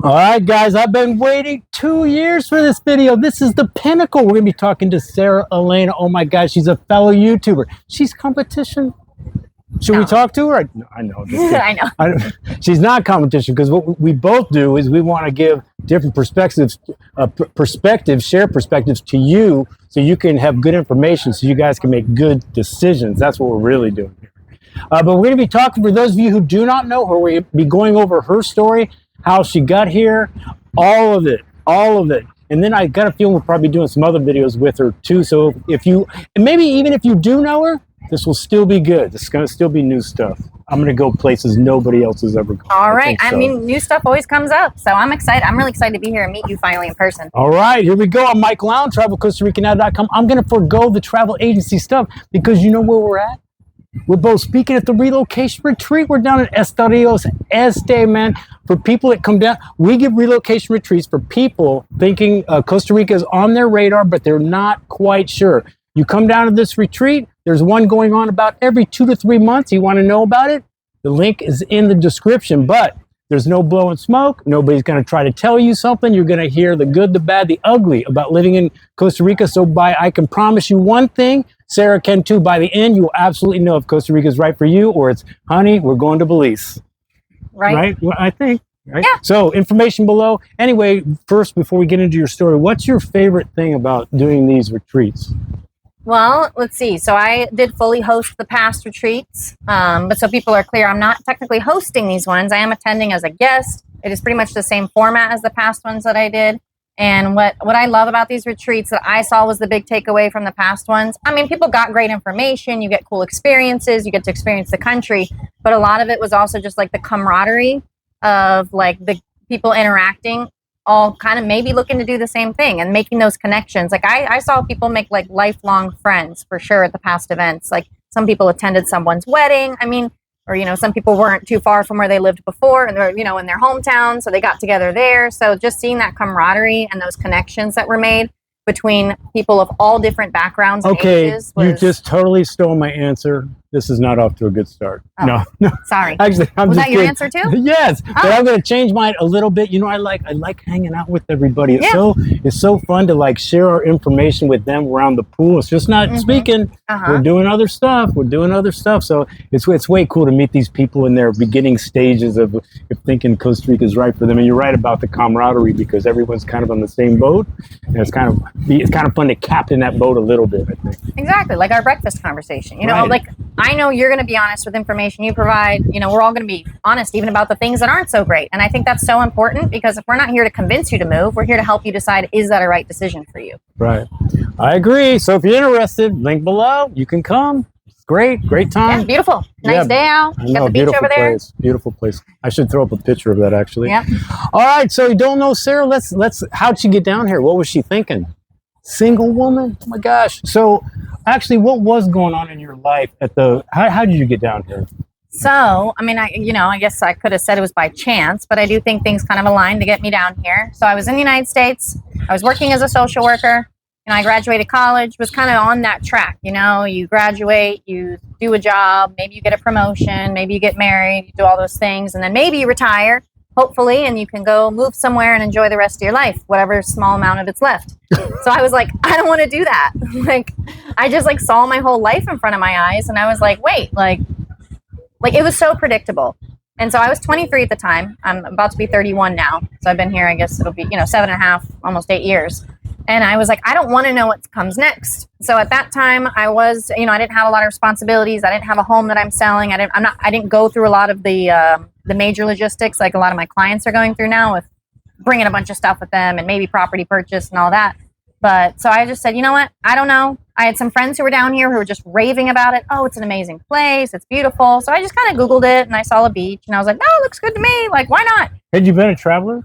All right, guys, I've been waiting 2 years for this video. This is the pinnacle. We're going to be talking to Sarah Elena. Oh my God, she's a fellow YouTuber. She's competition. Should we talk to her? I know. I know. She's not competition, because what we both do is we want to give different perspectives, share perspectives to you, so you can have good information, so you guys can make good decisions. That's what we're really doing here. But we're going to be talking, for those of you who do not know her, we'll be going over her story, how she got here, all of it. And then I got a feeling we're probably doing some other videos with her too. So if you, and maybe even if you do know her, this will still be good. This is going to still be new stuff. I'm going to go places nobody else has ever gone. All right. I mean, new stuff always comes up. So I'm excited. I'm really excited to be here and meet you finally in person. All right. Here we go. I'm Mike Lown, TravelCostaRicaNow.com. I'm going to forego the travel agency stuff because you know where we're at? We're both speaking at the Relocation Retreat. We're down in Estadios Este, man. For people that come down, we give relocation retreats for people thinking Costa Rica is on their radar, but they're not quite sure. You come down to this retreat. There's one going on about every 2 to 3 months. You want to know about it? The link is in the description, but there's no blowing smoke. Nobody's going to try to tell you something. You're going to hear the good, the bad, the ugly about living in Costa Rica. So I can promise you one thing, Sarah can too. By the end, you will absolutely know if Costa Rica is right for you, or it's, honey, we're going to Belize. Right? Well, I think. Right? Yeah. So information below. Anyway, first, before we get into your story, what's your favorite thing about doing these retreats? Well, let's see. So I did fully host the past retreats. But so people are clear, I'm not technically hosting these ones. I am attending as a guest. It is pretty much the same format as the past ones that I did. And what I love about these retreats that I saw was the big takeaway from the past ones. I mean, people got great information. You get cool experiences. You get to experience the country. But a lot of it was also just like the camaraderie of like the people interacting, all kind of maybe looking to do the same thing and making those connections. Like I saw people make like lifelong friends for sure at the past events. Like some people attended someone's wedding. I mean, or, you know, some people weren't too far from where they lived before and they're, you know, in their hometown. So they got together there. So just seeing that camaraderie and those connections that were made between people of all different backgrounds and ages. You just totally stole my answer. This is not off to a good start. Oh, no. Sorry. Actually, was that your answer too? Yes, but I'm going to change mine a little bit. You know, I like hanging out with everybody. It's so fun to like share our information with them around the pool. It's just not speaking. We're doing other stuff. So it's way cool to meet these people in their beginning stages of thinking Costa Rica is right for them. And you're right about the camaraderie, because everyone's kind of on the same boat, and it's kind of fun to captain that boat a little bit, I think. Exactly, like our breakfast conversation. You know, like I know you're going to be honest with information you provide. You know, we're all going to be honest even about the things that aren't so great. And I think that's so important, because if we're not here to convince you to move, we're here to help you decide, is that a right decision for you? Right. I agree. So if you're interested, link below. You can come. It's great time. Yeah, beautiful. Nice day out. You got the beach over there. Beautiful place. I should throw up a picture of that, actually. Yeah. All right. So you don't know Sarah. How'd she get down here? What was she thinking? Single woman? Oh my gosh. So actually, what was going on in your life how did you get down here? So, I mean, I guess I could have said it was by chance, but I do think things kind of aligned to get me down here. So I was in the United States. I was working as a social worker, and I graduated college, was kind of on that track. You know, you graduate, you do a job, maybe you get a promotion, maybe you get married, you do all those things, and then maybe you retire, hopefully, and you can go move somewhere and enjoy the rest of your life, whatever small amount of it's left. So I was like, I don't want to do that. Like, I just like saw my whole life in front of my eyes, and I was like, wait, like it was so predictable. And so I was 23 at the time. I'm about to be 31 now. So I've been here, I guess it'll be, 7.5, almost 8 years. And I was like, I don't want to know what comes next. So at that time I was, I didn't have a lot of responsibilities. I didn't have a home that I'm selling. I didn't go through a lot of the major logistics like a lot of my clients are going through now, with bringing a bunch of stuff with them and maybe property purchase and all that. But so I just said, you know what? I don't know. I had some friends who were down here who were just raving about it. Oh, it's an amazing place. It's beautiful. So I just kind of Googled it and I saw a beach and I was like, oh, it looks good to me. Like, why not? Had you been a traveler?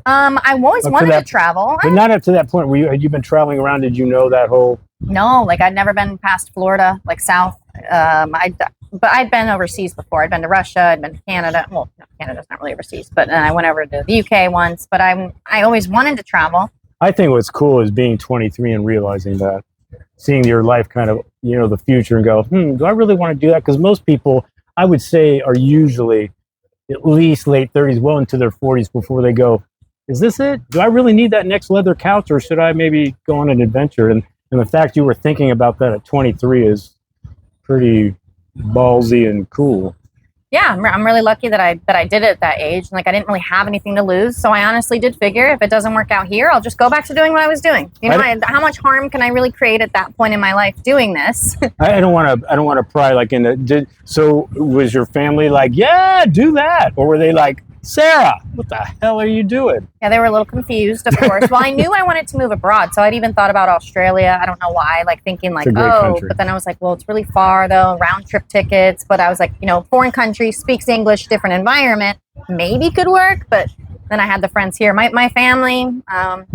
I always wanted to travel. But not up to that point. Had you been traveling around? Did you know that whole? No, like I'd never been past Florida, like south. But I'd been overseas before. I'd been to Russia. I'd been to Canada. Well, no, Canada's not really overseas, but I went over to the UK once. But I always wanted to travel. I think what's cool is being 23 and realizing that, seeing your life kind of, the future and go, do I really want to do that? Because most people, I would say, are usually at least late 30s, well into their 40s before they go, is this it? Do I really need that next leather couch, or should I maybe go on an adventure? And the fact you were thinking about that at 23 is pretty ballsy and cool. Yeah, I'm really lucky that I did it at that age. Like, I didn't really have anything to lose, so I honestly did figure if it doesn't work out here, I'll just go back to doing what I was doing. You know, how much harm can I really create at that point in my life doing this? I don't want to pry like in the. So was your family like, yeah, do that, or were they like, Sarah, what the hell are you doing? Yeah, they were a little confused, of course. Well, I knew I wanted to move abroad, so I'd even thought about Australia. I don't know why, like thinking like, oh, country. But then I was like, well, it's really far though, round trip tickets. But I was like, you know, foreign country, speaks English, different environment, maybe could work. But then I had the friends here. My family, I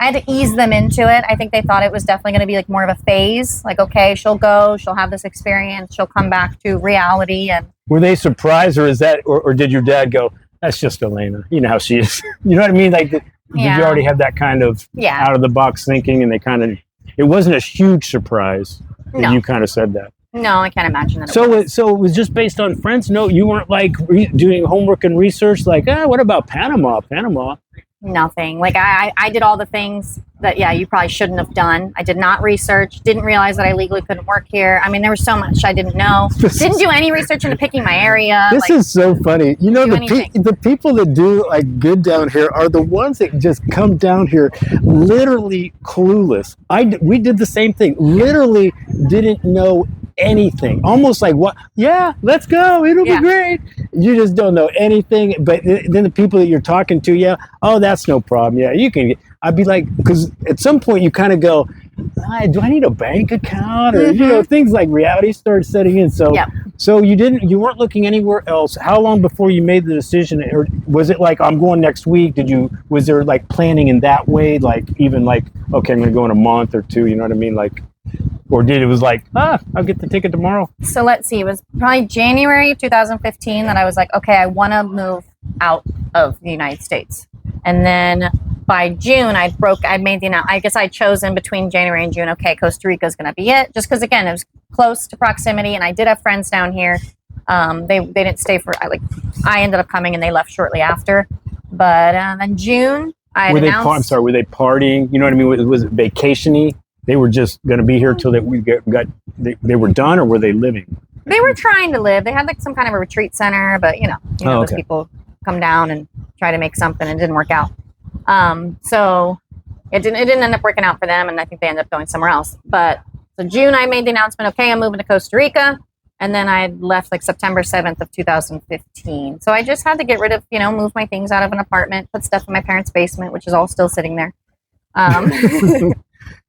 had to ease them into it. I think they thought it was definitely going to be like more of a phase. Like, okay, she'll go, she'll have this experience, she'll come back to reality. And were they surprised, or is that, or did your dad go, that's just Elena, you know how she is? You know what I mean? Like, did you already have that kind of out of the box thinking, and they kind of, it wasn't a huge surprise that you kind of said that? No, I can't imagine that. So it was just based on friends? No, you weren't like doing homework and research like, what about Panama? Nothing. Like I did all the things that, you probably shouldn't have done. I did not research, didn't realize that I legally couldn't work here. I mean, there was so much I didn't know. Didn't do any research into picking my area. This is so funny. You know, the people that do like good down here are the ones that just come down here literally clueless. We did the same thing. Literally didn't know anything. Almost like, what? Yeah, let's go. It'll be great. You just don't know anything. But then the people that you're talking to, oh, that's no problem. Yeah, you can. I'd be like, because at some point you kind of go, do I need a bank account? Or, you know, things like reality started setting in. So, so you weren't looking anywhere else. How long before you made the decision? Or was it like, I'm going next week? Was there like planning in that way? Like even like, okay, I'm going to go in a month or two, you know what I mean? Like, or it was like, I'll get the ticket tomorrow? So let's see, it was probably January of 2015 that I was like, okay, I want to move out of the United States. And then by June, I made the announcement. I guess I'd chosen between January and June, okay, Costa Rica is going to be it. Just because, again, it was close to proximity, and I did have friends down here. They didn't stay for, I ended up coming, and they left shortly after. But in June, were they partying? You know what I mean? Was it vacation-y? They were just going to be here till they were done, or were they living? They were trying to live. They had like some kind of a retreat center, but those people come down and try to make something, and it didn't work out. So it didn't end up working out for them, and I think they ended up going somewhere else. But so June, I made the announcement, okay, I'm moving to Costa Rica, and then I left like September 7th of 2015. So I just had to get rid of, move my things out of an apartment, put stuff in my parents' basement, which is all still sitting there.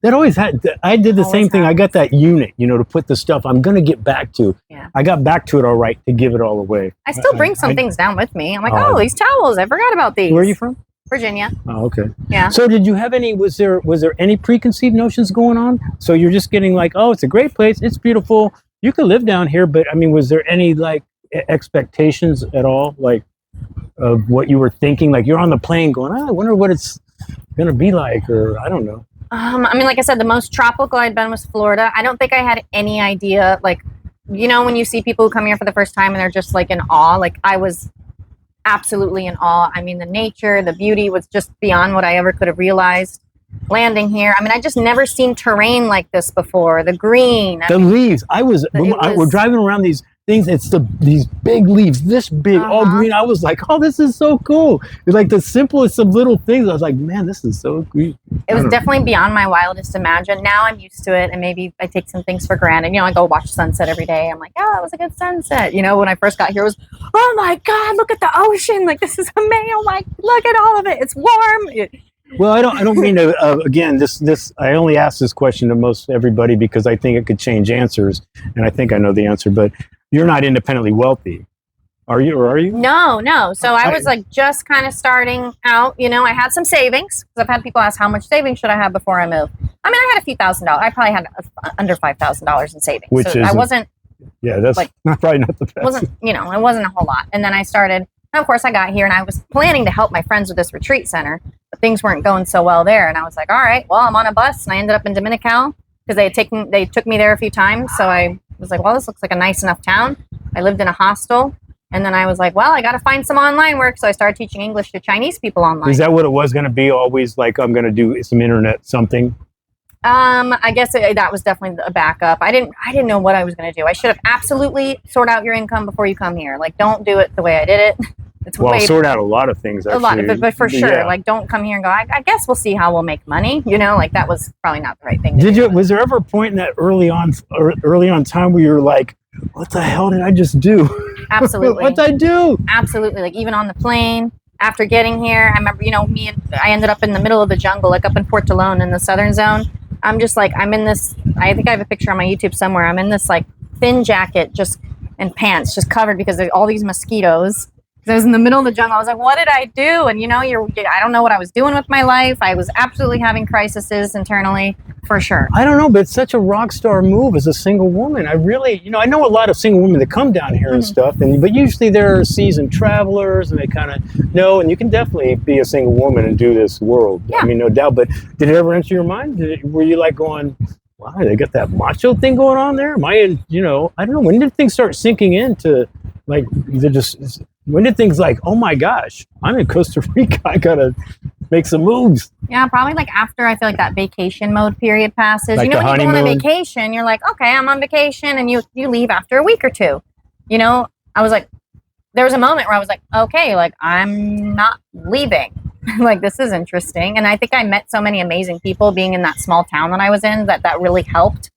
That always had. I did the same thing. I got that unit, to put the stuff I'm going to get back to. Yeah. I got back to it all right to give it all away. I still bring some things down with me. I'm like, these towels. I forgot about these. Where are you from? Virginia. Oh, okay. Yeah. So did you have any? Was there any preconceived notions going on? So you're just getting like, oh, it's a great place. It's beautiful. You could live down here, but I mean, was there any like expectations at all, like of what you were thinking? Like you're on the plane going, I wonder what it's going to be like, or I don't know. I mean, like I said, the most tropical I'd been was Florida. I don't think I had any idea, like, when you see people who come here for the first time and they're just like in awe, like I was absolutely in awe. I mean, the nature, the beauty was just beyond what I ever could have realized. Landing here, I mean, I just never seen terrain like this before. The green, leaves. We're driving around these things. It's these big leaves, this big, all green. I was like, oh, this is so cool. It's like the simplest of little things. I was like, man, this is so cool. It was definitely beyond my wildest imagine. Now I'm used to it, and maybe I take some things for granted. I go watch sunset every day. I'm like, that was a good sunset. When I first got here, it was, oh my God, look at the ocean. Like, this is amazing. Oh my, look at all of it. It's warm. Well, I don't mean to, again, I only ask this question to most everybody because I think it could change answers, and I think I know the answer, but you're not independently wealthy. Are you, or are you? No. So I was like just kind of starting out, I had some savings, because I've had people ask how much savings should I have before I move. I mean, I had a few $1,000s. I probably had under $5,000 in savings. Which so I wasn't. Yeah, that's like, probably not the best. It wasn't a whole lot. And then I started, and of course I got here and I was planning to help my friends with this retreat center, but things weren't going so well there. And I was like, all right, well, I'm on a bus, and I ended up in Dominical because they took me there a few times. So I was like, well, this looks like a nice enough town. I lived in a hostel, And then I was like, well, I got to find some online work. So I started teaching English to Chinese people online. Is that what it was going to be? Always like, I'm going to do some internet something? I guess that was definitely a backup. I didn't know what I was going to do. I should have absolutely sort out your income before you come here. Like, don't do it the way I did it. It's sort out a lot of things. Actually. A lot, but for sure, like, don't come here and go, I guess we'll see how we'll make money. You know, like, that was probably not the right thing to do. Was there ever a point in that early on time where you were like, what the hell did I just do? Absolutely. What did I do? Absolutely. Like, even on the plane, after getting here, I remember, I ended up in the middle of the jungle, like up in Fortuna in the southern zone. I'm just like, I'm in this, I think I have a picture on my YouTube somewhere. I'm in this like thin jacket and pants just covered because there's all these mosquitoes. I was in the middle of the jungle. I was like, what did I do? And, I don't know what I was doing with my life. I was absolutely having crises internally, for sure. I don't know, but it's such a rock star move as a single woman. I really, I know a lot of single women that come down here and stuff, but usually they're seasoned travelers and they kind of know, and you can definitely be a single woman and do this world. Yeah. I mean, no doubt. But did it ever enter your mind? Were you like going, wow, they got that macho thing going on there? Am I, I don't know. When did things start sinking into, like, when did things like, oh my gosh, I'm in Costa Rica, I gotta make some moves? Yeah, probably like after I feel like that vacation mode period passes. Like when you go on a vacation, you're like, okay, I'm on vacation, and you leave after a week or two. I was like, there was a moment where I was like, okay, like, I'm not leaving. Like, this is interesting. And I think I met so many amazing people being in that small town that I was in that really helped.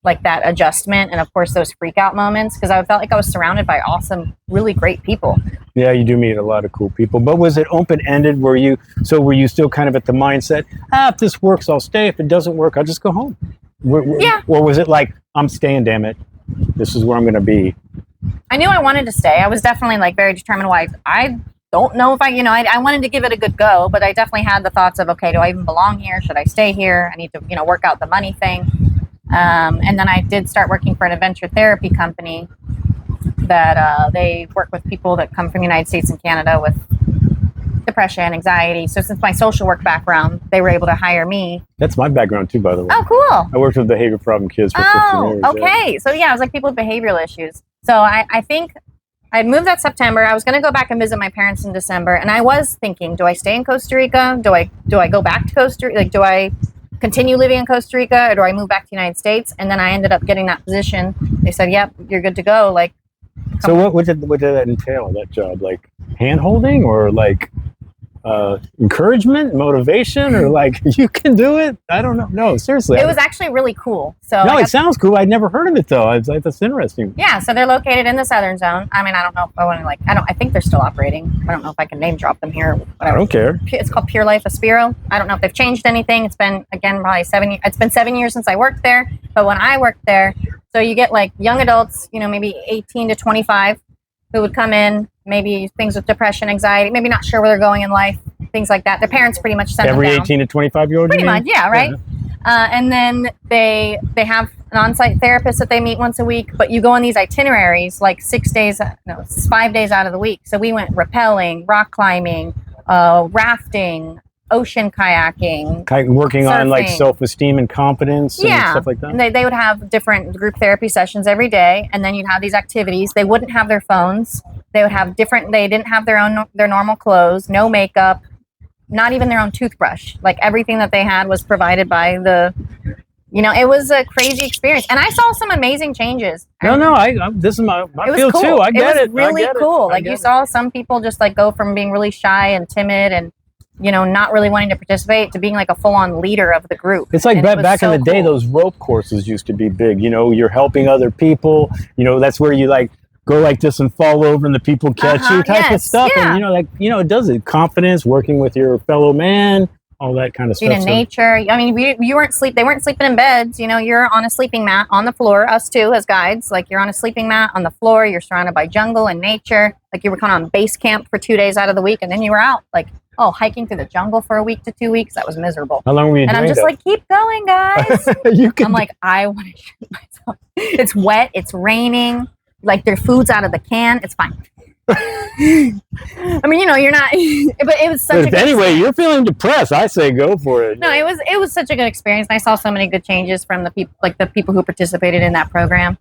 Like that adjustment, and of course those freak out moments, because I felt like I was surrounded by awesome, really great people. Yeah, you do meet a lot of cool people. But was it open-ended? Were you still kind of at the mindset, if this works, I'll stay. If it doesn't work, I'll just go home? Yeah. Or was it like, I'm staying, damn it. This is where I'm going to be? I knew I wanted to stay. I was definitely like very determined. I don't know if I wanted to give it a good go, but I definitely had the thoughts of, okay, do I even belong here? Should I stay here? I need to, work out the money thing. And then I did start working for an adventure therapy company that they work with people that come from the United States and Canada with depression, anxiety. So since my social work background, they were able to hire me. That's my background too, by the way. Oh, cool. I worked with behavior problem kids for 15 years. Okay. Yeah. So yeah, I was like people with behavioral issues. So I think I'd moved that September. I was going to go back and visit my parents in December. And I was thinking, do I stay in Costa Rica? Do I go back to Costa Rica? Like, do I continue living in Costa Rica, or do I move back to the United States? And then I ended up getting that position. They said, yep, you're good to go. Like, so what did that entail, that job? Like hand holding, or like encouragement, motivation, or like, you can do it? I don't know. No, seriously. It was actually really cool. So no, it sounds cool. I'd never heard of it though. It's like, that's interesting. Yeah, so they're located in the southern zone. I mean, I don't know if I want to I think they're still operating. I don't know if I can name drop them here. I don't care. It's called Pure Life Aspiro. I don't know if they've changed anything. It's been, again, probably 7 years. It's been 7 years since I worked there. But when I worked there, so you get like young adults, maybe 18 to 25, who would come in, maybe things with depression, anxiety, maybe not sure where they're going in life, things like that. Their parents pretty much send them down. Every 18 to 25-year-old? Pretty much, yeah, right? Yeah. And then they have an on-site therapist that they meet once a week, but you go on these itineraries like 5 days out of the week. So we went rappelling, rock climbing, rafting, ocean kayaking, working surfing. On like self-esteem and confidence and stuff like that. And they would have different group therapy sessions every day, and then you'd have these activities. They wouldn't have their phones. They would have they didn't have their normal clothes, no makeup, not even their own toothbrush. Like, everything that they had was provided by it was a crazy experience, and I saw some amazing changes. This is my field cool. too. I get it. It was really cool. Like, you saw some people just like go from being really shy and timid and not really wanting to participate to being like a full-on leader of the group. It's like back in the day, those rope courses used to be big. You're helping other people. That's where you like go like this and fall over and the people catch you type of stuff. Yeah. And it does it. Confidence, working with your fellow man, all that kind of stuff. In nature. I mean, they weren't sleeping in beds. You're on a sleeping mat on the floor. Us too, as guides, like, you're on a sleeping mat on the floor. You're surrounded by jungle and nature. Like, you were kind of on base camp for 2 days out of the week, and then you were out like, hiking through the jungle for a week to 2 weeks. That was miserable. How long were you doing that? And I'm just like, keep going, guys. I'm like, I want to shoot myself. It's wet. It's raining. Like, their food's out of the can. It's fine. I mean, you're not, but it was such anyway, you're feeling depressed, I say go for it. No, it was such a good experience. And I saw so many good changes from the people who participated in that program.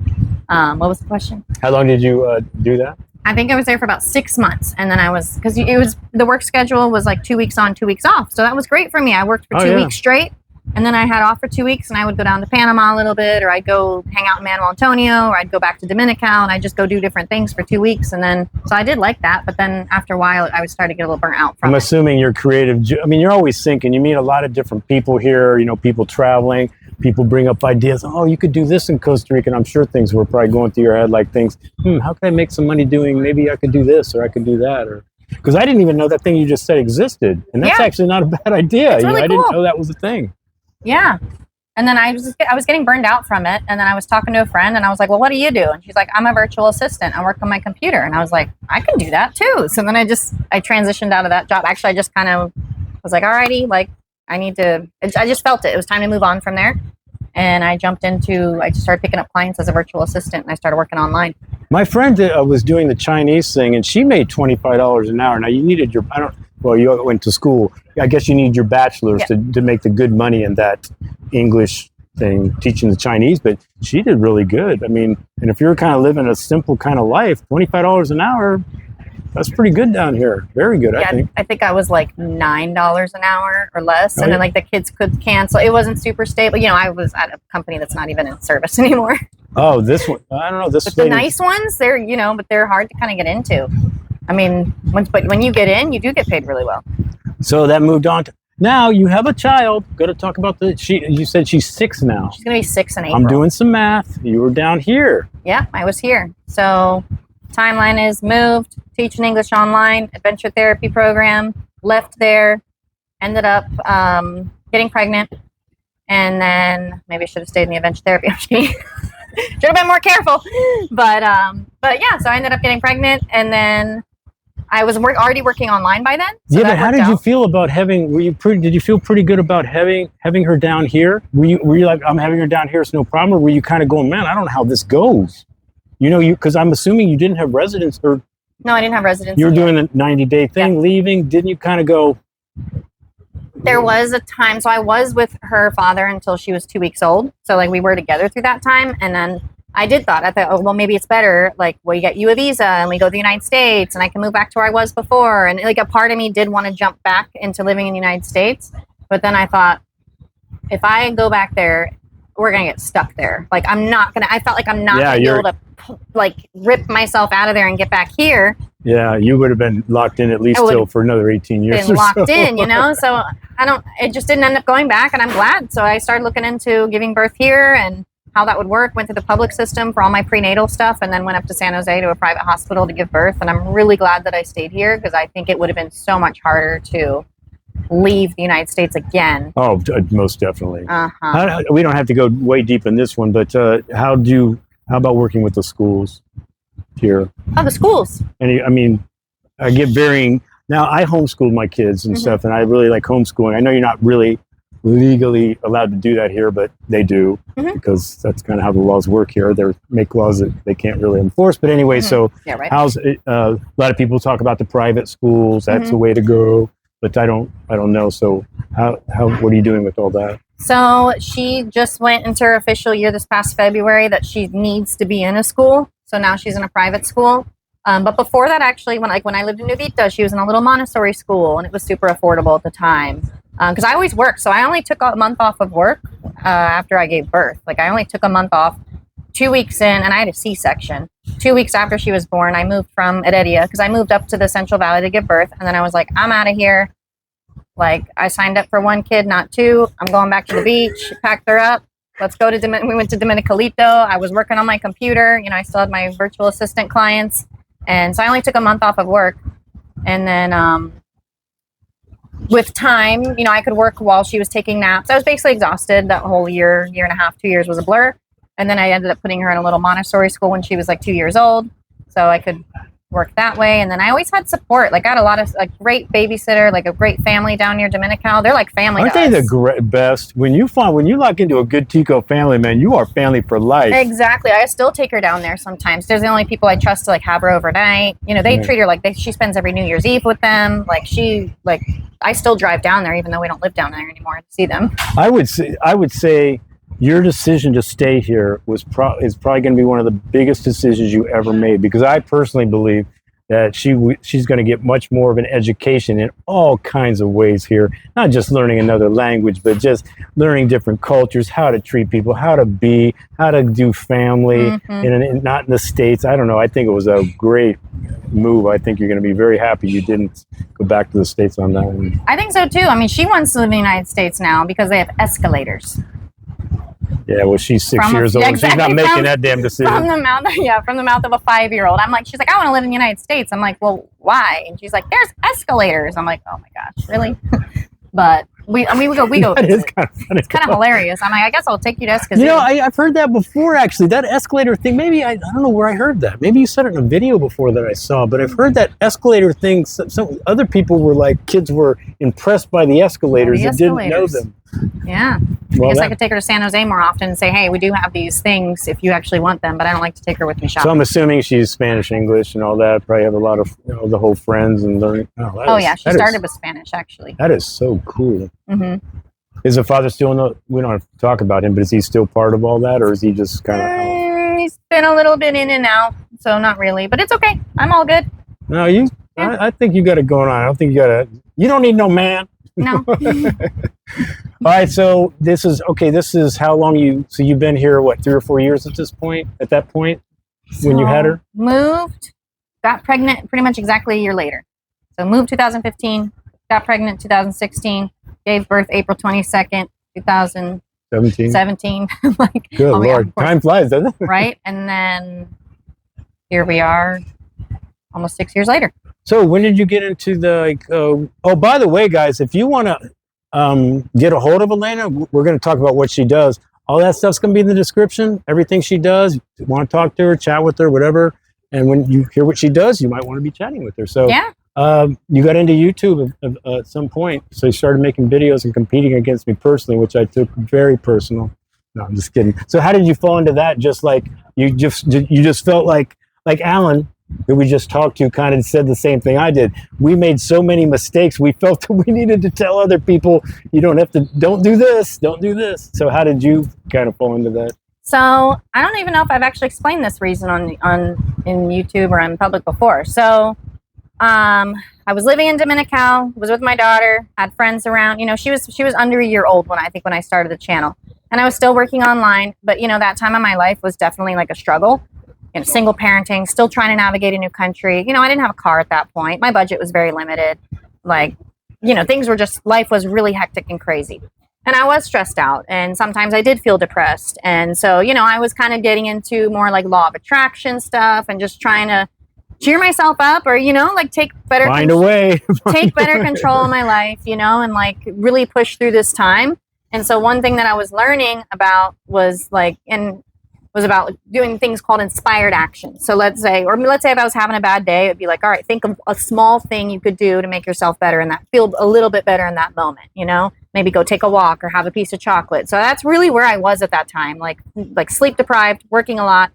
What was the question? How long did you do that? I think I was there for about 6 months, and then I was, because it was, the work schedule was like 2 weeks on, 2 weeks off, so that was great for me. I worked for 2 weeks straight, and then I had off for 2 weeks, and I would go down to Panama a little bit, or I'd go hang out in Manuel Antonio, or I'd go back to Dominical, and I'd just go do different things for 2 weeks, and then, so I did like that, but then after a while, I would start to get a little burnt out from I'm it. assuming you're creative. I mean, you're always thinking. You meet a lot of different people here, you know, people traveling. People bring up ideas. Oh, you could do this in Costa Rica. And I'm sure things were probably going through your head, like things, how can I make some money doing, maybe I could do this or I could do that. Or because I didn't even know that thing you just said existed. And that's actually not a bad idea. It's really I cool. didn't know that was a thing. Yeah. And then I was getting burned out from it. And then I was talking to a friend and I was like, well, what do you do? And she's like, I'm a virtual assistant. I work on my computer. And I was like, I can do that too. So then I transitioned out of that job. Actually, I just kind of was like, alrighty, like I just felt it. It was time to move on from there. And I just started picking up clients as a virtual assistant, and I started working online. My friend was doing the Chinese thing, and she made $25 an hour. Now, you needed you went to school. I guess you need your bachelor's to make the good money in that English thing, teaching the Chinese, but she did really good. I mean, and if you're kind of living a simple kind of life, $25 an hour, that's pretty good down here. Very good, I think. I think I was like $9 an hour or less. And then like the kids could cancel. It wasn't super stable. You know, I was at a company that's not even in service anymore. Oh, this one, I don't know. This but the nice ones, but they're hard to kind of get into. I mean, but when you get in, you do get paid really well. So that moved on to, now you have a child. Got to talk about you said she's 6 now. She's going to be 6 in April. I'm doing some math. You were down here. Yeah, I was here. So timeline is moved, teaching English online, adventure therapy program, left there, ended up getting pregnant, and then maybe I should have stayed in the adventure therapy. I'm just kidding. Should have been more careful. But yeah, so I ended up getting pregnant, and then I was already working online by then. So yeah, but how did you feel about did you feel pretty good about having her down here? Were you like, I'm having her down here, it's no problem? Or were you kind of going, man, I don't know how this goes? You know, because I'm assuming you didn't have residence, or no, I didn't have residence. You were doing the 90-day thing, leaving. Didn't you kind of go? There was a time, so I was with her father until she was 2 weeks old. So like we were together through that time, and then I thought, oh well, maybe it's better. Like we get you a visa and we go to the United States, and I can move back to where I was before. And like a part of me did want to jump back into living in the United States, but then I thought, if I go back there, we're gonna get stuck there. Like I felt like I'm not gonna be able to like rip myself out of there and get back here. Yeah, you would have been locked in at least for another 18 years. Been locked in, you know. So it just didn't end up going back, and I'm glad. So I started looking into giving birth here and how that would work. Went through the public system for all my prenatal stuff, and then went up to San Jose to a private hospital to give birth. And I'm really glad that I stayed here, because I think it would have been so much harder to leave the United States again. Oh, most definitely. We don't have to go way deep in this one, but how about working with the schools here? Oh, the schools. And I mean, I get varying. Now, I homeschooled my kids and stuff, and I really like homeschooling. I know you're not really legally allowed to do that here, but they do, because that's kind of how the laws work here. They make laws that they can't really enforce. But anyway, so how's it, a lot of people talk about the private schools. That's the way to go. But I don't know. So what are you doing with all that? So she just went into her official year this past February that she needs to be in a school. So now she's in a private school. But before that, actually, when I lived in New Vita, she was in a little Montessori school, and it was super affordable at the time. Because I always worked. So I only took a month off of work after I gave birth. Like I only took a month off, 2 weeks in, and I had a C-section. 2 weeks after she was born, I moved from Heredia, because I moved up to the Central Valley to give birth. And then I was like, I'm out of here. Like I signed up for 1 kid, not 2. I'm going back to the beach, packed her up. Let's go to we went to Dominicalito. I was working on my computer. You know, I still had my virtual assistant clients. And so I only took a month off of work. And then with time, you know, I could work while she was taking naps. I was basically exhausted. That whole year and a half, 2 years was a blur. And then I ended up putting her in a little Montessori school when she was like 2 years old. So I could work that way. And then I always had support. Like I had a lot of great babysitter, like a great family down near Dominical. They're like family. Aren't they the best? When you lock into a good Tico family, man, you are family for life. Exactly. I still take her down there sometimes. There's the only people I trust to like have her overnight. You know, they treat her like she spends every New Year's Eve with them. I still drive down there even though we don't live down there anymore to see them. I would say your decision to stay here is probably going to be one of the biggest decisions you ever made, because I personally believe that she's going to get much more of an education in all kinds of ways here, not just learning another language, but just learning different cultures, how to treat people, how to do family, not in the States. I don't know. I think it was a great move. I think you're going to be very happy you didn't go back to the States on that one. I think so too. I mean, she wants to live in the United States now because they have escalators. Yeah, well, she's 6 years old. Exactly, she's not making that damn decision. From the mouth of a 5-year-old. I'm like, she's like, I want to live in the United States. I'm like, well, why? And she's like, there's escalators. I'm like, oh my gosh, really? But we go. That is kind of funny. It's kind of hilarious. I'm like, I guess I'll take you to escalators. You know, I've heard that before, actually. That escalator thing, maybe, I don't know where I heard that. Maybe you said it in a video before that I saw, but I've heard that escalator thing. Some other people were like, kids were impressed by the escalators and didn't know them. Yeah. Well, I guess I could take her to San Jose more often and say, hey, we do have these things if you actually want them, but I don't like to take her with me shopping. So I'm assuming she's Spanish, English, and all that. Probably have a lot of, the whole friends and learning. Yeah, she started with Spanish, actually. That is so cool. Mm-hmm. Is the father still we don't have to talk about him, but is he still part of all that, or is he just kind of... He's been a little bit in and out, so not really, but it's okay. I'm all good. No, I think you got it going on. I don't think you don't need no man. No. All right, so this is how long you've been here, what, 3 or 4 years at that point, when you had her? Moved, got pregnant pretty much exactly a year later. So moved 2015, got pregnant 2016, gave birth April 22nd, 2017. Like, good Lord, time flies, doesn't it? Right, and then here we are almost 6 years later. So when did you get into the, by the way, guys, if you want to get a hold of Elena, we're going to talk about what she does. All that stuff's going to be in the description. Everything she does, you want to talk to her, chat with her, whatever. And when you hear what she does, you might want to be chatting with her. So yeah. You got into YouTube at some point. So you started making videos and competing against me personally, which I took very personal. No, I'm just kidding. So how did you fall into that? Just like you just felt like Alan, who we just talked to, kind of said the same thing I did. We made so many mistakes. We felt that we needed to tell other people, don't do this. So how did you kind of fall into that? So I don't even know if I've actually explained this reason in YouTube or in public before. So I was living in Dominical, was with my daughter, had friends around. She was under a year old when I started the channel, and I was still working online. But that time of my life was definitely like a struggle. Single parenting, still trying to navigate a new country. I didn't have a car at that point. My budget was very limited. Life was really hectic and crazy. And I was stressed out. And sometimes I did feel depressed. And so, I was kind of getting into more like law of attraction stuff and just trying to cheer myself up or, take better control of my life, and really push through this time. And so one thing that I was learning about was about doing things called inspired action. So let's say if I was having a bad day, it'd be like, all right, think of a small thing you could do to make yourself better and that feel a little bit better in that moment, maybe go take a walk or have a piece of chocolate. So that's really where I was at that time, like sleep deprived, working a lot,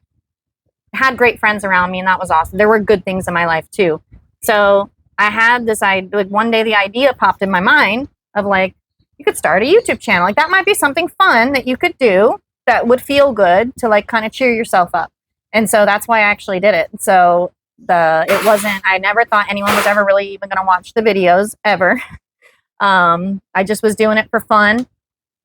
had great friends around me, and that was awesome. There were good things in my life too. So I had this idea, one day the idea popped in my mind of you could start a YouTube channel. That might be something fun that you could do that would feel good to kind of cheer yourself up. And so that's why I actually did it. So I never thought anyone was ever really even going to watch the videos ever. I just was doing it for fun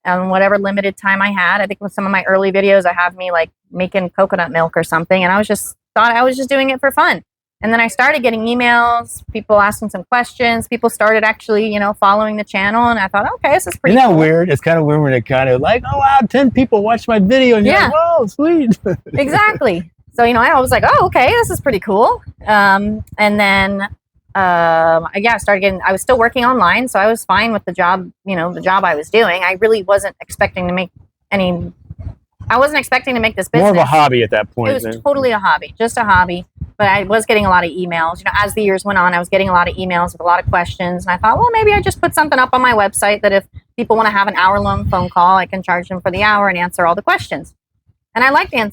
and whatever limited time I had. I think with some of my early videos, I have me making coconut milk or something. And I thought I was just doing it for fun. And then I started getting emails, people asking some questions. People started actually, following the channel. And I thought, okay, this is pretty Isn't that cool. weird? It's kind of weird when it kind of oh, wow, 10 people watched my video. And you're like, whoa, sweet. Exactly. So, I was like, oh, okay, this is pretty cool. And then, I started I was still working online. So I was fine with the job, the job I was doing. I really wasn't expecting to make this business. More of a hobby at that point. It was totally a hobby, just a hobby. But I was getting a lot of emails. As the years went on, I was getting a lot of emails with a lot of questions. And I thought, well, maybe I just put something up on my website that if people want to have an hour-long phone call, I can charge them for the hour and answer all the questions. And I liked doing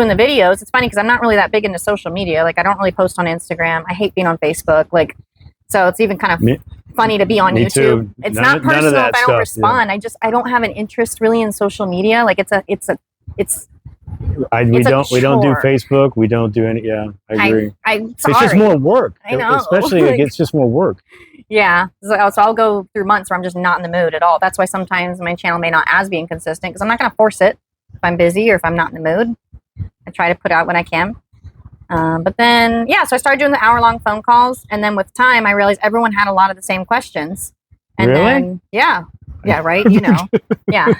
the videos. It's funny because I'm not really that big into social media. I don't really post on Instagram. I hate being on Facebook. So it's even kind of funny to be on Me YouTube. too. It's None not of that personal if I stuff, don't yeah. respond. I don't have an interest really in social media. Like it's we It's a don't do chore. Facebook. We don't do any. Yeah, I agree. I'm It's just sorry. more work. I know. Especially Like, it's just more work. yeah. So I'll go through months where I'm just not in the mood at all. That's why sometimes my channel may not as be inconsistent because I'm not going to force it if I'm busy or if I'm not in the mood. I try to put out when I can. But then, yeah, so I started doing the hour-long phone calls. And then with time, I realized everyone had a lot of the same questions. And Really? then, yeah, right, you know. Yeah.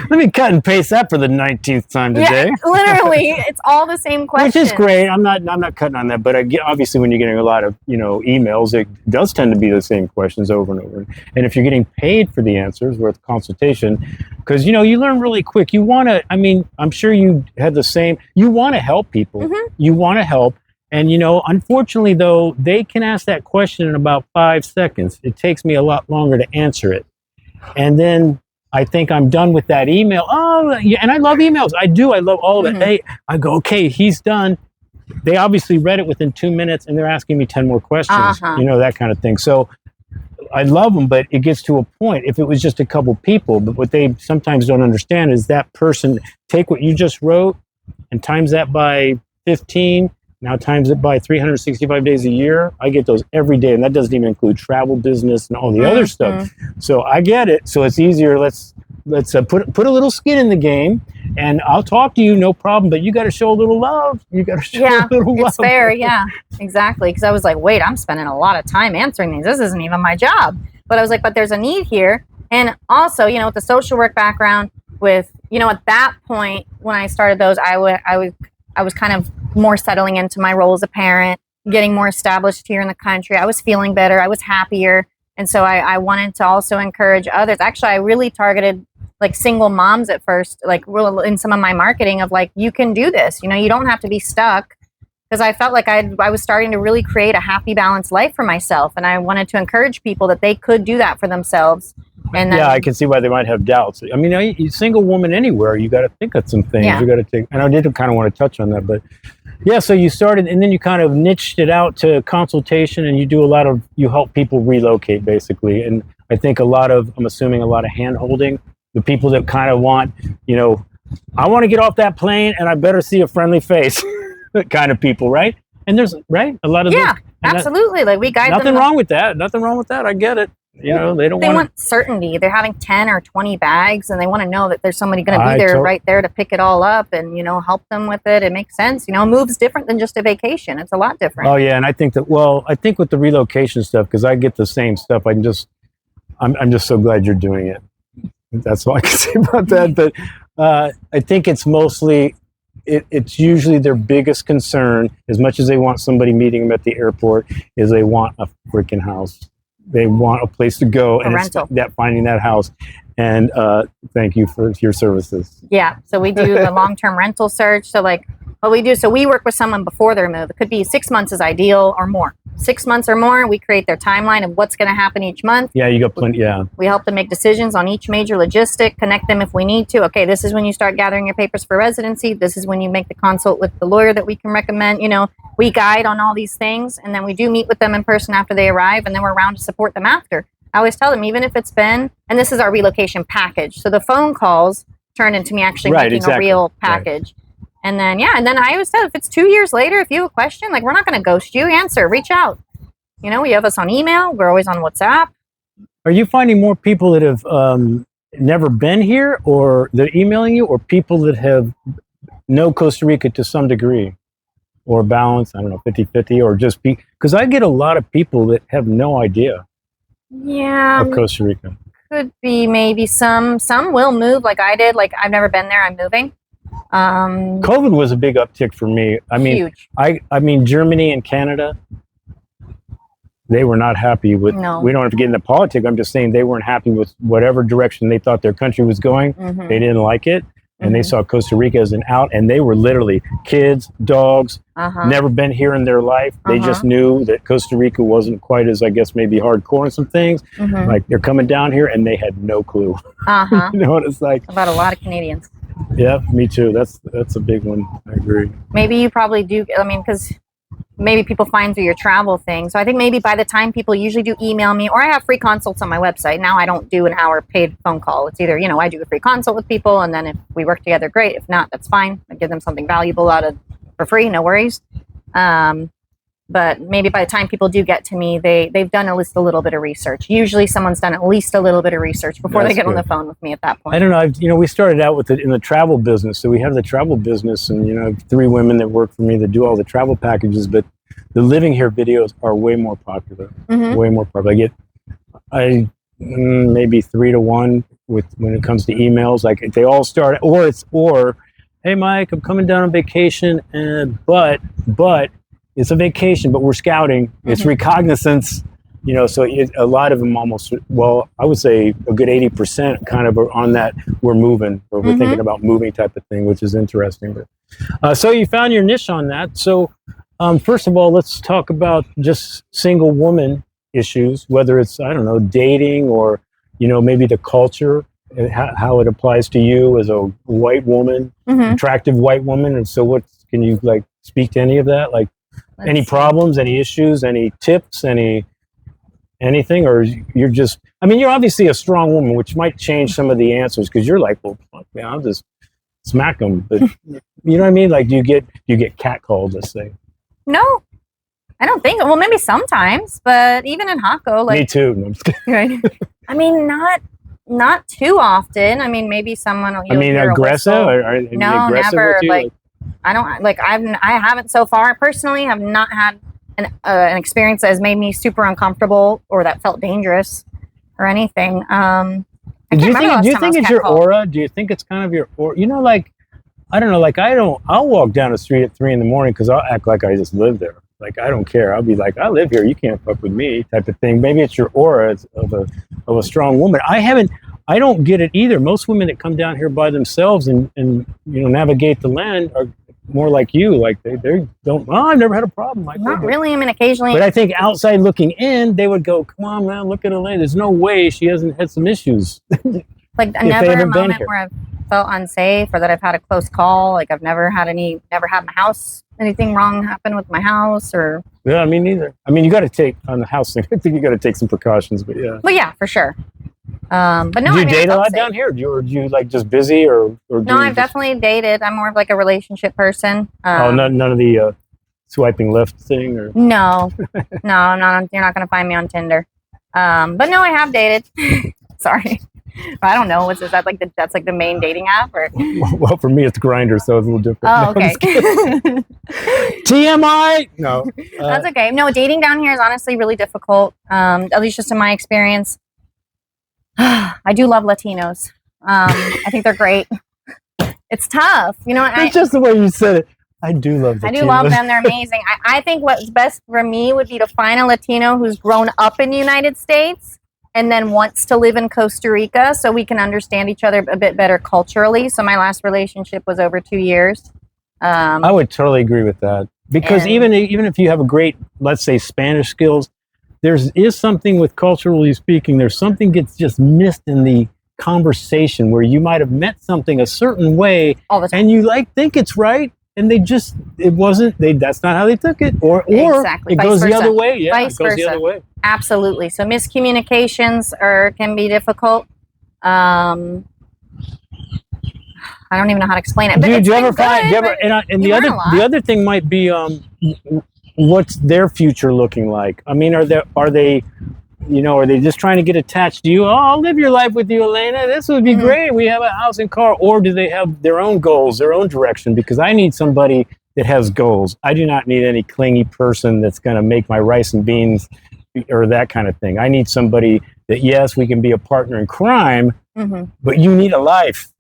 Let me cut and paste that for the 19th time today. Yeah, literally, it's all the same questions. Which is great. I'm not cutting on that, but obviously when you're getting a lot of emails, it does tend to be the same questions over and over. And if you're getting paid for the answers with consultation, because you learn really quick. You want to. I mean, I'm sure you had the same. You want to help people. Mm-hmm. You want to help, and unfortunately though, they can ask that question in about 5 seconds. It takes me a lot longer to answer it, and then I think I'm done with that email. Oh, yeah, and I love emails. I do. I love all of it. Mm-hmm. Hey, I go, okay, he's done. They obviously read it within 2 minutes, and they're asking me 10 more questions. That kind of thing. So I love them, but it gets to a point. If it was just a couple people, but what they sometimes don't understand is that person take what you just wrote and times that by 15. Now times it by 365 days a year. I get those every day, and that doesn't even include travel business and all the other stuff. So I get it. So it's easier. Let's put a little skin in the game, and I'll talk to you, no problem. But you got to show a little love. You got to show a little love. It's fair. Yeah, exactly. Because I was like, wait, I'm spending a lot of time answering these. This isn't even my job. But I was like, but there's a need here, and also, with the social work background, with at that point when I started those, I was kind of more settling into my role as a parent, getting more established here in the country. I was feeling better. I was happier. And so I wanted to also encourage others. Actually, I really targeted like single moms at first, like in some of my marketing of like, you can do this. You don't have to be stuck. Because I felt like I was starting to really create a happy, balanced life for myself. And I wanted to encourage people that they could do that for themselves. And then, yeah, I can see why they might have doubts. I mean, a single woman anywhere, you got to think of some things. Yeah. You got to take, and I did kind of want to touch on that, but yeah. So you started, and then you kind of niched it out to consultation, and you help people relocate basically. And I think I'm assuming a lot of hand holding. The people that kind of want, I want to get off that plane, and I better see a friendly face, kind of people, right? And there's a lot of yeah, those, absolutely. Like we guide them. Nothing wrong with that. Nothing wrong with that. I get it. They want certainty. They're having 10 or 20 bags, and they want to know that there's somebody going to be there right there to pick it all up and help them with it. It makes sense. A move's different than just a vacation. It's a lot different. Oh yeah, and I think with the relocation stuff, because I get the same stuff. I'm just so glad you're doing it. That's all I can say about that. But I think it's mostly it's usually their biggest concern, as much as they want somebody meeting them at the airport, is they want a freaking house. They want a place to go, and rental. It's finding that house. And thank you for your services. Yeah, so we do the long-term rental search. So like what we do, so we work with someone before their move. It could be 6 months is ideal or more. 6 months or more, we create their timeline of what's going to happen each month. Yeah, you got plenty. Yeah. We help them make decisions on each major logistic, connect them if we need to. Okay, this is when you start gathering your papers for residency. This is when you make the consult with the lawyer that we can recommend. We guide on all these things, and then we do meet with them in person after they arrive, and then we're around to support them after. I always tell them, even if it's been, and this is our relocation package. So the phone calls turn into me actually making a real package. Right. And then I always tell, if it's 2 years later, if you have a question, like we're not going to ghost you, answer, reach out. We have us on email. We're always on WhatsApp. Are you finding more people that have never been here, or they're emailing you, or people that have know Costa Rica to some degree, or balance, I don't know, 50-50, or just because I get a lot of people that have no idea of Costa Rica. Could be maybe some will move like I did. Like I've never been there. I'm moving. COVID was a big uptick for me. I mean, huge. I mean, Germany and Canada, they were not happy with, we don't have to get into politics. I'm just saying they weren't happy with whatever direction they thought their country was going. Mm-hmm. They didn't like it. And they saw Costa Rica as an out, and they were literally kids, dogs, never been here in their life. They just knew that Costa Rica wasn't quite as, I guess, maybe hardcore in some things. Like they're coming down here, and they had no clue. You know what it's like? About a lot of Canadians. Yeah, me too. That's a big one. I agree. Maybe you probably do. I mean, because maybe people find through your travel thing. So I think maybe by the time people usually do email me, or I have free consults on my website. Now I don't do an hour paid phone call. It's either, I do a free consult with people, and then if we work together, great. If not, that's fine. I give them something valuable for free, no worries. But maybe by the time people do get to me, they've done at least a little bit of research. Usually someone's done at least a little bit of research before they get on the phone with me at that point. I don't know. We started out with it in the travel business. So we have the travel business, and, 3 women that work for me that do all the travel packages. But the living here videos are way more popular. Way more popular. I maybe 3 to 1 when it comes to emails. Like they all start, or hey, Mike, I'm coming down on vacation, but it's a vacation, but we're scouting. It's recognizance, so a lot of them almost, I would say a good 80% kind of are on that we're moving, or we're thinking about moving type of thing, which is interesting. But so you found your niche on that. So first of all, let's talk about just single woman issues, whether it's, I don't know, dating or, maybe the culture, and how it applies to you as a white woman, attractive white woman. And so can you speak to any of that? Any problems, any issues, any tips, anything, or you're just, you're obviously a strong woman, which might change some of the answers, because you're like, well, fuck, man, I'll just smack them. But you know what I mean? Do you get catcalled, let's say? No, I don't think. Well, maybe sometimes, but even in Hako, me too. No, I'm just kidding. Right? Not too often. Maybe someone. Aggressive? No, aggressive never. with you? I haven't so far. Personally, have not had an experience that has made me super uncomfortable or that felt dangerous or anything. Do you think it's your aura? Do you think it's kind of your aura? I don't know. I'll walk down the street at 3 a.m. because I'll act like I just live there. I don't care. I'll be like, I live here. You can't fuck with me, type of thing. Maybe it's your aura of a strong woman. I don't get it either. Most women that come down here by themselves and navigate the land are more like you. They don't. Oh, I've never had a problem. Not really. Occasionally. But I think outside looking in, they would go, "Come on, man, look at Elena. There's no way she hasn't had some issues." Never a moment where I've felt unsafe or that I've had a close call. I've never had my house, anything wrong happen with my house or. Yeah, me neither. You got to take on the house thing. I think you got to take some precautions, but yeah. Well, yeah, for sure. But no, do you date a lot down here? Or do you just busy or no? I've definitely dated. I'm more of a relationship person. None of the swiping left thing, or no, you're not going to find me on Tinder. But no, I have dated. Sorry, I don't know. Is that that's the main dating app or? Well, for me it's Grindr, so it's a little different. Oh, okay. TMI. No, that's okay. No, dating down here is honestly really difficult. At least just in my experience. I do love Latinos. I think they're great. It's tough. It's just the way you said it. I do love Latinos. I do love them. They're amazing. I think what's best for me would be to find a Latino who's grown up in the United States and then wants to live in Costa Rica so we can understand each other a bit better culturally. So my last relationship was over 2 years. I would totally agree with that. Because even if you have a great, let's say, Spanish skills, there is something with culturally speaking, there's something gets just missed in the conversation where you might have met something a certain way and you think it's right and it wasn't, that's not how they took it. Or exactly. It goes the other way. Yeah, Vice versa. The other way. Absolutely. So miscommunications can be difficult. I don't even know how to explain it. But do you ever find, the other thing might be, what's their future looking like? Are they just trying to get attached to you? Oh, I'll live your life with you, Elena. This would be great. We have a house and car. Or do they have their own goals, their own direction? Because I need somebody that has goals. I do not need any clingy person that's going to make my rice and beans or that kind of thing. I need somebody that, yes, we can be a partner in crime, but you need a life.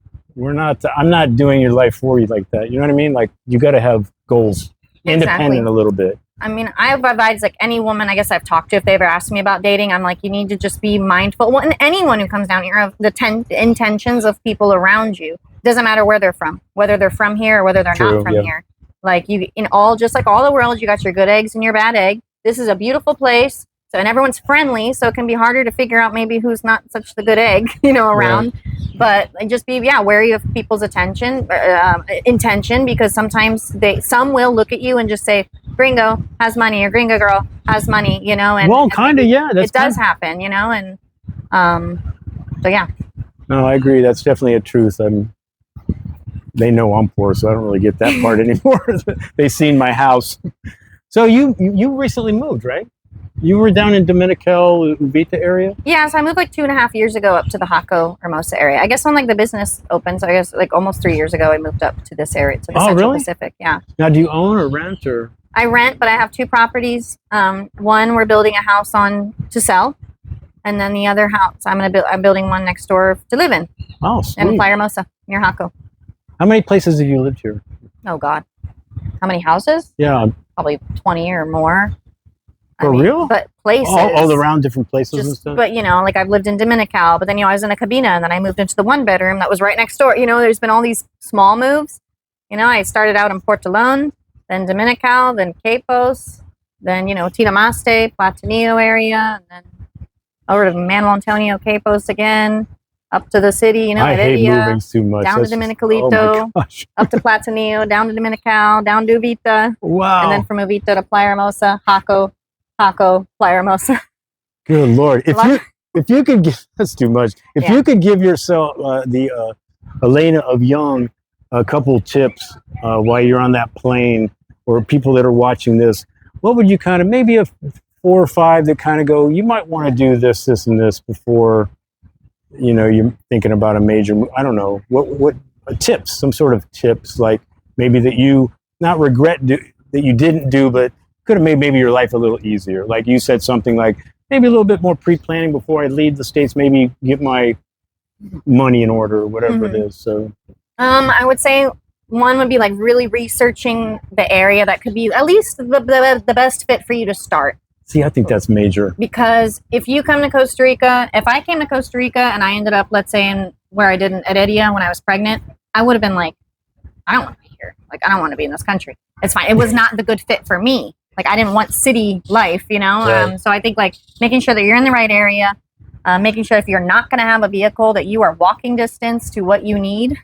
I'm not doing your life for you like that. You know what I mean? You got to have goals. Independent a little bit. I've advised any woman I guess I've talked to, if they ever asked me about dating, I'm like, you need to just be mindful. Well, and anyone who comes down here of the intentions of people around you. Doesn't matter where they're from, whether they're from here or whether they're not from here. Just like all the world, you got your good eggs and your bad egg. This is a beautiful place. So, and everyone's friendly, so it can be harder to figure out maybe who's not such the good egg, around. But just be wary of people's intention, because sometimes some will look at you and just say, gringo has money or gringo girl has money, you know, and well, kind of, yeah. It does happen, you know, and so yeah. No, I agree. That's definitely a truth. They know I'm poor, so I don't really get that part anymore. They've seen my house. So you recently moved, right? You were down in Dominical Vita area? Yeah, so I moved like 2.5 years ago up to the Jaco Hermosa area. I guess when like the business opened, so I guess like almost 3 years ago, I moved up to this area, to the Central Pacific. Yeah. Now, do you own or rent or? I rent, but I have 2 properties. One we're building a house on to sell, and then the other house I'm building one next door to live in. Oh, sweet. In Playa Hermosa near Jaco. How many places have you lived here? Oh God, how many houses? Yeah, probably 20 or more. For real? But places. All around different places and stuff? But, you know, like I've lived in Dominical, but then, you know, I was in a cabina and then I moved into the 1-bedroom that was right next door. You know, there's been all these small moves. You know, I started out in Portolón, then Dominical, then Quepos, then, you know, Tinamaste, Platanillo area, and then over to Manuel Antonio, Quepos again, up to the city, you know, I hate moving too much. Down to Dominicalito, up to Platanillo, down to Dominical, down to Uvita. Wow. And then from Uvita to Playa Hermosa, Jaco, Playa Hermosa. Good Lord. If you could give, that's too much. If you could give yourself, the Elena of young, a couple tips while you're on that plane, or people that are watching this, what would you kind of, maybe a 4 or 5 that kind of go, you might want to do this, this, and this before, you know, you're thinking about a major, I don't know, what tips, some sort of tips, like maybe that you not regret that you didn't do, but could have made maybe your life a little easier. Like you said something like, maybe a little bit more pre-planning before I leave the States, maybe get my money in order or whatever it is. So I would say one would be like really researching the area that could be at least the best fit for you to start. See, I think that's major. Because if you come to Costa Rica, if I came to Costa Rica and I ended up, let's say, in where I did in Heredia when I was pregnant, I would have been like, I don't want to be here. Like, I don't want to be in this country. It's fine. It was not the good fit for me. Like, I didn't want city life, you know? Right. So I think, like, making sure that you're in the right area, making sure if you're not going to have a vehicle that you are walking distance to what you need.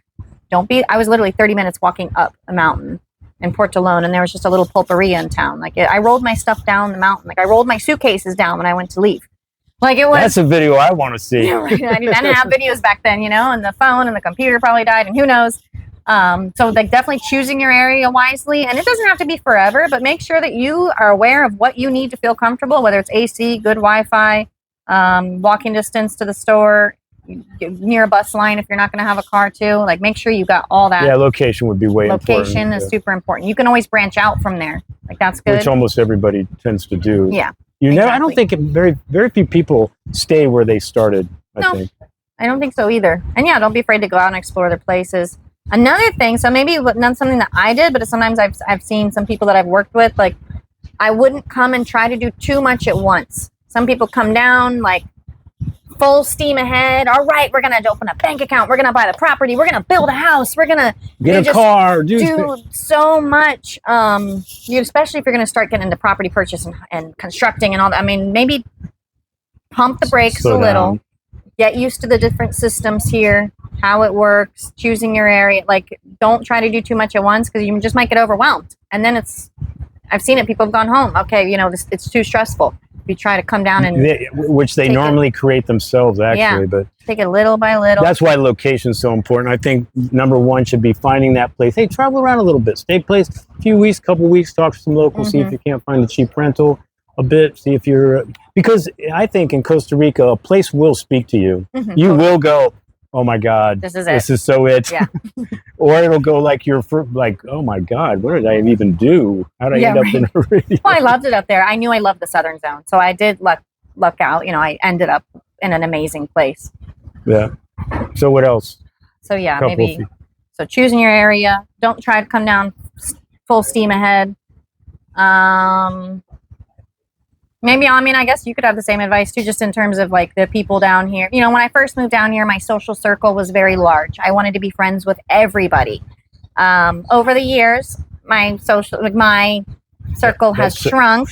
I was literally 30 minutes walking up a mountain in Portolón, and there was just a little pulperia in town. Like, I rolled my stuff down the mountain. Like, I rolled my suitcases down when I went to leave. Like, it was. That's a video I want to see. I didn't have videos back then, you know, and the phone and the computer probably died, and who knows. So like definitely choosing your area wisely, and it doesn't have to be forever, but make sure that you are aware of what you need to feel comfortable, whether it's AC, good Wi-Fi, walking distance to the store, near a bus line if you're not going to have a car too. Like, make sure you got all that. Yeah, location would be way important. Location is super important. You can always branch out from there. Like, that's good. Which almost everybody tends to do. Yeah. I don't think very few people stay where they started, I think. I don't think so either. And yeah, don't be afraid to go out and explore other places. Another thing, so maybe not something that I did, but sometimes I've seen some people that I've worked with, like, I wouldn't come and try to do too much at once. Some people come down like full steam ahead. All right, we're gonna open a bank account. We're gonna buy the property. We're gonna build a house. We're gonna get a car. Do so much. Especially if you're gonna start getting into property purchase and constructing and all that. I mean, maybe pump the brakes a little. Get used to the different systems here, how it works, choosing your area. Like, don't try to do too much at once, because you just might get overwhelmed. And then I've seen it. People have gone home. Okay, you know, it's too stressful. If you try to come down and which they normally create themselves, actually, but take it little by little. That's why location is so important. I think number one should be finding that place. Hey, travel around a little bit, stay place a few weeks, couple weeks, talk to some locals, see if you can't find a cheap rental a bit. See if because I think in Costa Rica, a place will speak to you. You will go, oh my God, this is so it. Yeah. Or it'll go like oh my God, what did I even do? How did I end up in Heredia? Well, I loved it up there. I knew I loved the southern zone, so I did luck out. You know, I ended up in an amazing place. Yeah. So what else? So yeah, so choosing your area. Don't try to come down full steam ahead. Maybe, I mean, I guess you could have the same advice too, just in terms of like the people down here. You know, when I first moved down here, my social circle was very large. I wanted to be friends with everybody. Over the years, my circle has shrunk,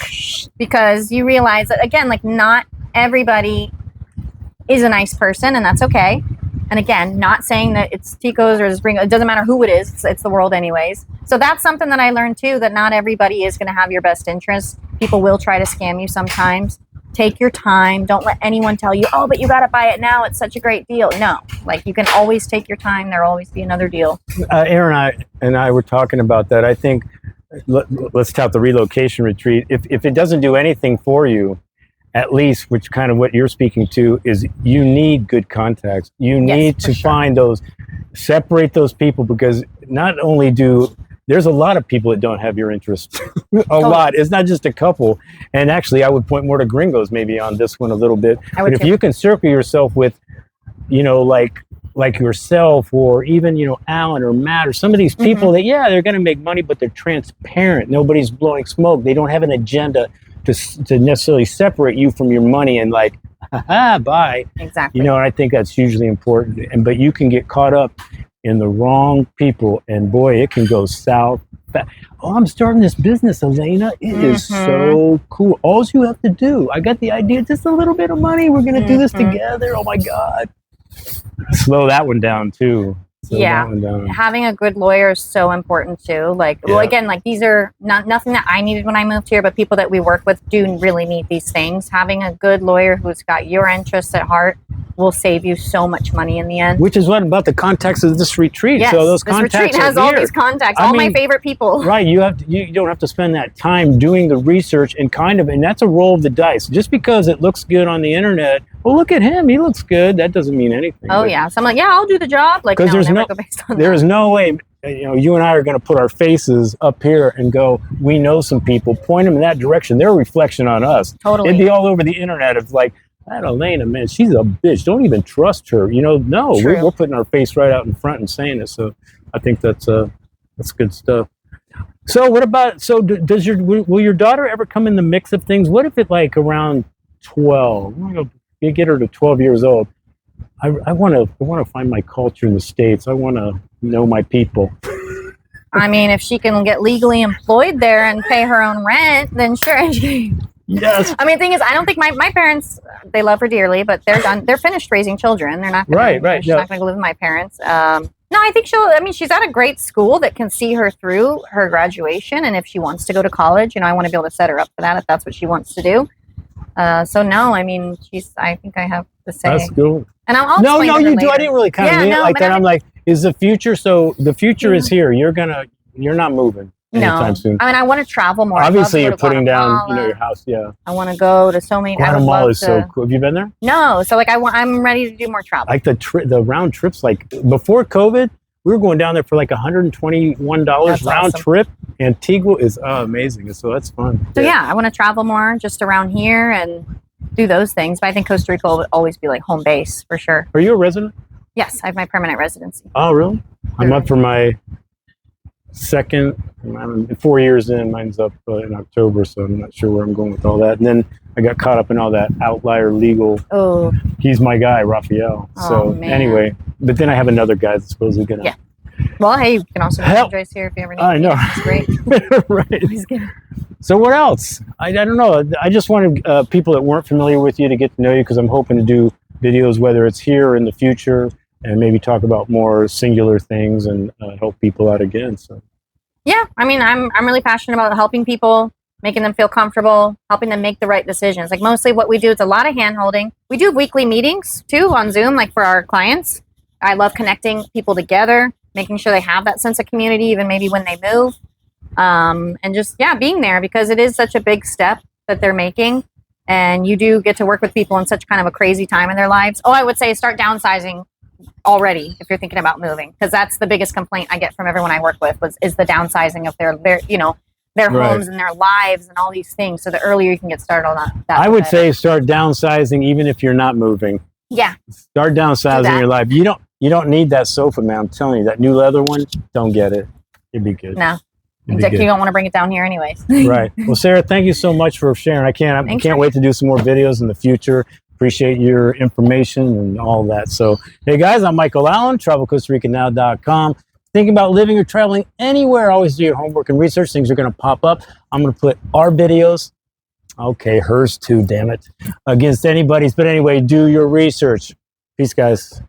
because you realize that, again, like, not everybody is a nice person, and that's okay. And again, not saying that it's Tico's or Spring, it doesn't matter who it is, it's the world anyways. So that's something that I learned too, that not everybody is going to have your best interest. People will try to scam you sometimes. Take your time. Don't let anyone tell you, oh, but you got to buy it now. It's such a great deal. No, like you can always take your time. There'll always be another deal. Aaron and I were talking about that. I think, let's tout the relocation retreat. If it doesn't do anything for you, at least, which kind of what you're speaking to, is you need good contacts. You need to find those, separate those people, because not only there's a lot of people that don't have your interest. A lot. It's not just a couple. And actually, I would point more to gringos maybe on this one a little bit. But if you can circle yourself with, like yourself, or even, Alan or Matt or some of these people that, they're going to make money, but they're transparent. Nobody's blowing smoke. They don't have an agenda to necessarily separate you from your money and like, bye. Exactly. And I think that's hugely important. But you can get caught up in the wrong people, and boy, it can go south. Oh, I'm starting this business, Elena. It is so cool. All you have to do, I got the idea, just a little bit of money. We're going to do this together. Oh my God. Slow that one down too. Having a good lawyer is so important too. Well, again, like these are nothing that I needed when I moved here, but people that we work with do really need these things. Having a good lawyer who's got your interests at heart will save you so much money in the end. Which is what about the context of this retreat. Yes, so those this contacts retreat has all these contacts, my favorite people. Right, you don't have to spend that time doing the research and that's a roll of the dice. Just because it looks good on the internet, well, look at him, he looks good. That doesn't mean anything. Oh yeah, so I'm like, I'll do the job. Like, no, go based on there is no way. You and I are going to put our faces up here and go, we know some people, point them in that direction. They're a reflection on us. Totally. It'd be all over the internet of like, that Elena, man, she's a bitch. Don't even trust her. No, we're putting our face right out in front and saying it. So I think that's good stuff. So what about, will your daughter ever come in the mix of things? What if it like around 12, you get her to 12 years old. I want to find my culture in the States. I want to know my people. I mean, if she can get legally employed there and pay her own rent, then sure. Yes. I mean, the thing is, I don't think my parents, they love her dearly, but they're done. They're finished raising children. They're not gonna, right. She's not going to live with my parents. No, I think she's at a great school that can see her through her graduation. And if she wants to go to college, I want to be able to set her up for that if that's what she wants to do. So no, I mean, I think I have to say. That's cool. And I'll no, you do. I didn't really kind of mean it like that. I'm like, is the future? So the future is here. You're not moving anytime soon. I mean, I want to travel more. Obviously, you're putting down, your house. Yeah. I want to go to so many. Guatemala is so cool. Have you been there? No. So like, I'm ready to do more travel. Like the round trips. Like before COVID, we were going down there for like $121 round trip. Antigua is amazing. So that's fun. So I want to travel more just around here and do those things. But I think Costa Rica will always be like home base for sure. Are you a resident? Yes, I have my permanent residency. Oh, really? I'm up for my second. I'm 4 years in. Mine's up in October, so I'm not sure where I'm going with all that. And then I got caught up in all that outlier legal. Oh. He's my guy, Raphael. So anyway, but then I have another guy that's supposedly going to. Yeah. Well, hey, you can also meet Joyce here if you ever need. I know. He's great. Right. He's good. So what else? I don't know. I just wanted people that weren't familiar with you to get to know you, because I'm hoping to do videos, whether it's here or in the future, and maybe talk about more singular things and help people out again. So. Yeah, I mean, I'm really passionate about helping people, making them feel comfortable, helping them make the right decisions. Like mostly what we do is a lot of hand holding. We do weekly meetings too on Zoom, like for our clients. I love connecting people together, making sure they have that sense of community, even maybe when they move. And just, being there, because it is such a big step that they're making. And you do get to work with people in such kind of a crazy time in their lives. Oh, I would say start downsizing already if you're thinking about moving, because that's the biggest complaint I get from everyone I work with is the downsizing of their homes and their lives and all these things. So the earlier you can get started on that, I would say start downsizing even if you're not moving. Yeah. Start downsizing your life. You don't need that sofa, man. I'm telling you, that new leather one, don't get it. It'd be good. No. You don't want to bring it down here anyways. Right. Well, Sarah, thank you so much for sharing. I can't wait to do some more videos in the future. Appreciate your information and all that. So, hey guys, I'm Michael Allen, travelcostaricanow.com. Thinking about living or traveling anywhere, always do your homework and research. Things are going to pop up. I'm going to put our videos, okay, hers too, damn it, against anybody's. But anyway, do your research. Peace, guys.